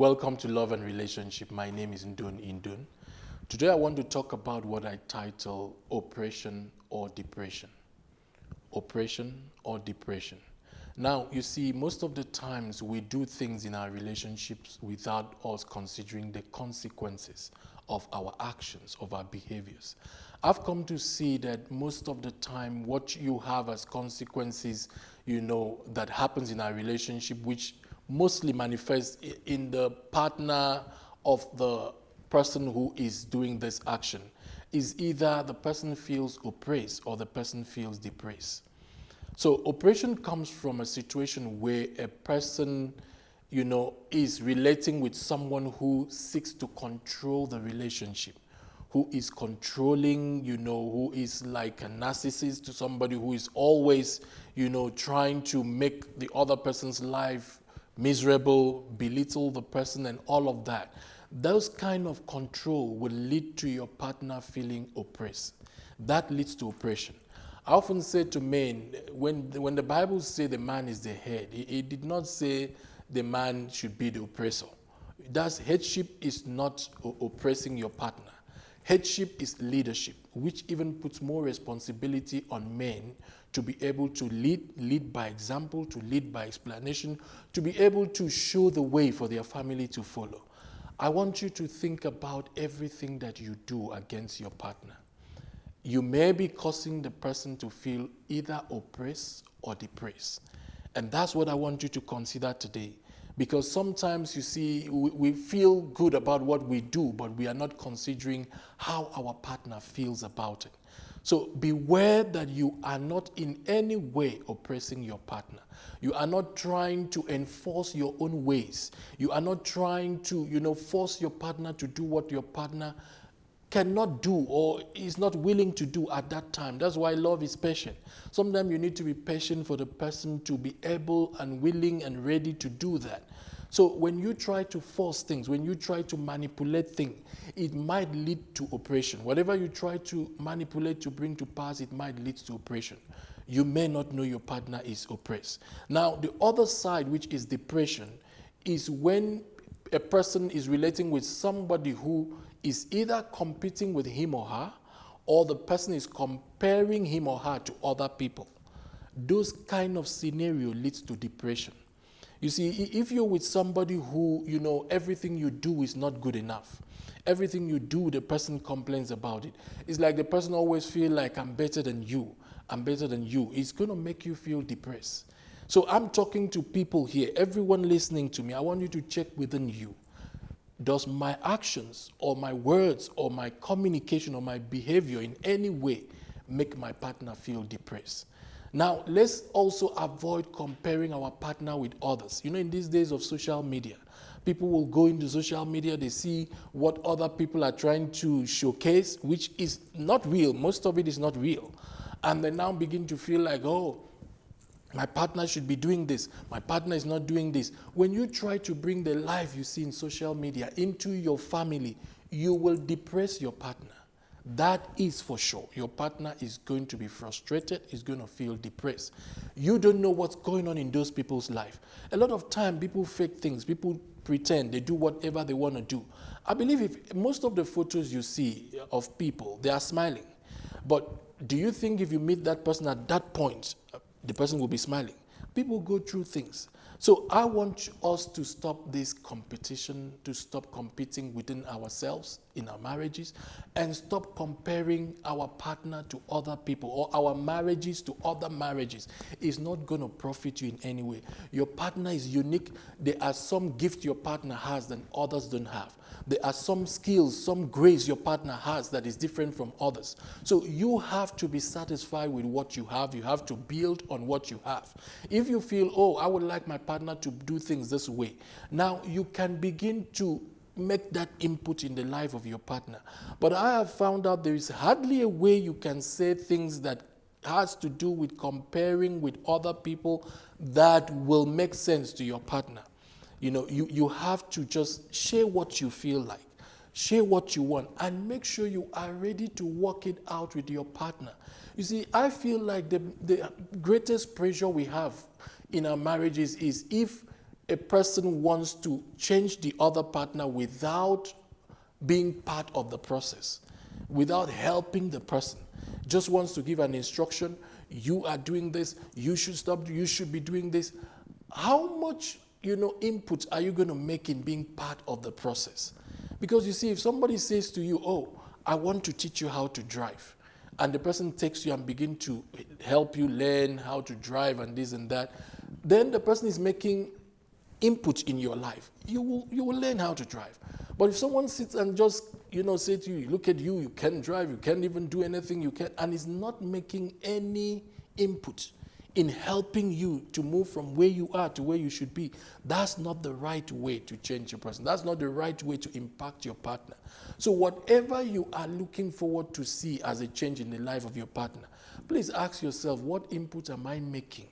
welcome to Love and Relationship. My name is Ndun Indun. Today I want to talk about what I title Oppression or Depression. Oppression or depression. Now, you see, most of the times we do things in our relationships without us considering the consequences of our actions, of our behaviors. I've come to see that most of the time what you have as consequences, that happens in our relationship, which mostly manifests in the partner of the person who is doing this action, is either the person feels oppressed or the person feels depressed. So oppression comes from a situation where a person, is relating with someone who seeks to control the relationship, who is controlling, who is like a narcissist, to somebody who is always, trying to make the other person's life miserable, belittle the person and all of that. Those kind of control will lead to your partner feeling oppressed. That leads to oppression. I often say to men, when the Bible says the man is the head, it did not say the man should be the oppressor. That's headship is not oppressing your partner. Headship is leadership, which even puts more responsibility on men to be able to lead by example, to lead by explanation, to be able to show the way for their family to follow. I want you to think about everything that you do against your partner. You may be causing the person to feel either oppressed or depressed. And that's what I want you to consider today. Because sometimes, you see, we feel good about what we do, but we are not considering how our partner feels about it. So beware that you are not in any way oppressing your partner. You are not trying to enforce your own ways. You are not trying to, force your partner to do what your partner cannot do or is not willing to do at that time. That's why love is patient. Sometimes you need to be patient for the person to be able and willing and ready to do that. So when you try to force things, when you try to manipulate things, it might lead to oppression. Whatever you try to manipulate to bring to pass, it might lead to oppression. You may not know your partner is oppressed. Now, the other side, which is depression, is when a person is relating with somebody who is either competing with him or her, or the person is comparing him or her to other people. Those kind of scenario leads to depression. You see, if you're with somebody who, everything you do is not good enough, everything you do, the person complains about it. It's like the person always feel like, I'm better than you, I'm better than you. It's going to make you feel depressed. So I'm talking to people here, everyone listening to me, I want you to check within you. Does my actions or my words or my communication or my behavior in any way make my partner feel depressed? Now, let's also avoid comparing our partner with others. In these days of social media, people will go into social media, they see what other people are trying to showcase, which is not real. Most of it is not real. And they now begin to feel like, oh, my partner should be doing this. My partner is not doing this. When you try to bring the life you see in social media into your family, you will depress your partner. That is for sure. Your partner is going to be frustrated, is going to feel depressed. You don't know what's going on in those people's life. A lot of time, people fake things. People pretend. They do whatever they want to do. I believe if most of the photos you see of people, they are smiling. But do you think if you meet that person at that point, the person will be smiling? People go through things. So I want us to stop this competition, to stop competing within ourselves in our marriages, and stop comparing our partner to other people or our marriages to other marriages. It's not going to profit you in any way. Your partner is unique. There are some gifts your partner has that others don't have. There are some skills, some grace your partner has that is different from others. So you have to be satisfied with what you have. You have to build on what you have. If you feel, oh, I would like my partner to do things this way, now you can begin to make that input in the life of your partner. But I have found out there is hardly a way you can say things that has to do with comparing with other people that will make sense to your partner. You have to just share what you feel like, share what you want, and make sure you are ready to work it out with your partner. You see, I feel like the greatest pressure we have in our marriages is if a person wants to change the other partner without being part of the process, without helping the person, just wants to give an instruction, you are doing this, you should stop, you should be doing this. How much, input are you going to make in being part of the process? Because you see, if somebody says to you, oh, I want to teach you how to drive, and the person takes you and begin to help you learn how to drive and this and that, then the person is making input in your life. You will learn how to drive. But if someone sits and just, say to you, look at you, you can't drive, you can't even do anything, and is not making any input in helping you to move from where you are to where you should be, that's not the right way to change a person. That's not the right way to impact your partner. So whatever you are looking forward to see as a change in the life of your partner, please ask yourself, what input am I making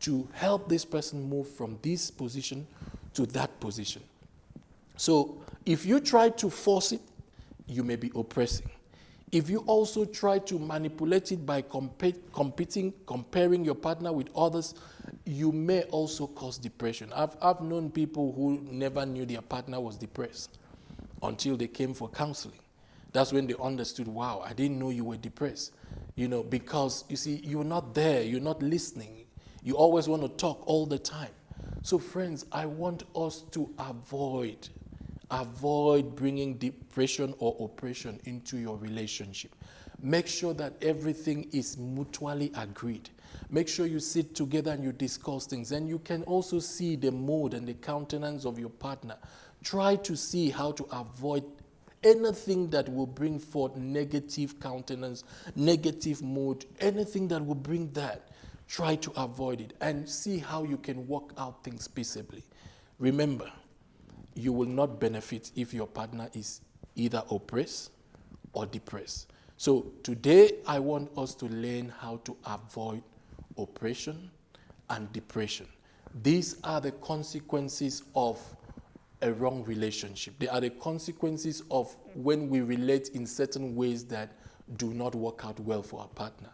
to help this person move from this position to that position? So if you try to force it, you may be oppressing. If you also try to manipulate it by comparing your partner with others, you may also cause depression. I've known people who never knew their partner was depressed until they came for counseling. That's when they understood, wow, I didn't know you were depressed. Because you see, you're not there, you're not listening. You always want to talk all the time. So friends, I want us to avoid bringing depression or oppression into your relationship. Make sure that everything is mutually agreed. Make sure you sit together and you discuss things. And you can also see the mood and the countenance of your partner. Try to see how to avoid anything that will bring forth negative countenance, negative mood, anything that will bring that. Try to avoid it and see how you can work out things peaceably. Remember, you will not benefit if your partner is either oppressed or depressed. So today, I want us to learn how to avoid oppression and depression. These are the consequences of a wrong relationship. They are the consequences of when we relate in certain ways that do not work out well for our partner.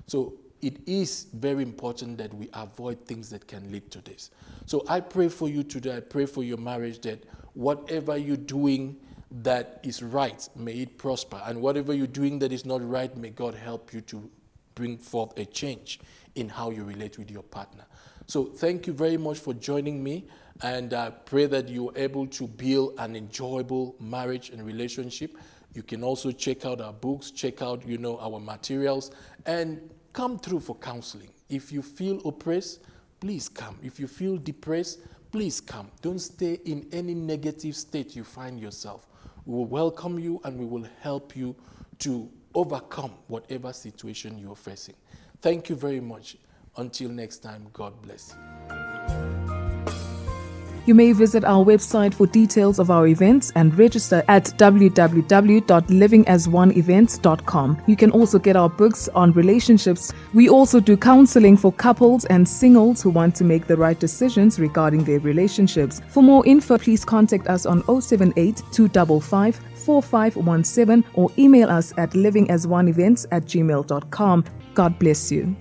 So it is very important that we avoid things that can lead to this. So I pray for you today, I pray for your marriage, that whatever you're doing that is right, may it prosper. And whatever you're doing that is not right, may God help you to bring forth a change in how you relate with your partner. So thank you very much for joining me. And I pray that you're able to build an enjoyable marriage and relationship. You can also check out our books, check out, our materials, and come through for counseling. If you feel oppressed, please come. If you feel depressed, please come. Don't stay in any negative state you find yourself. We will welcome you and we will help you to overcome whatever situation you're facing. Thank you very much. Until next time, God bless you. You may visit our website for details of our events and register at www.livingasoneevents.com. You can also get our books on relationships. We also do counseling for couples and singles who want to make the right decisions regarding their relationships. For more info, please contact us on 078 255 4517 or email us at livingasoneevents@gmail.com. God bless you.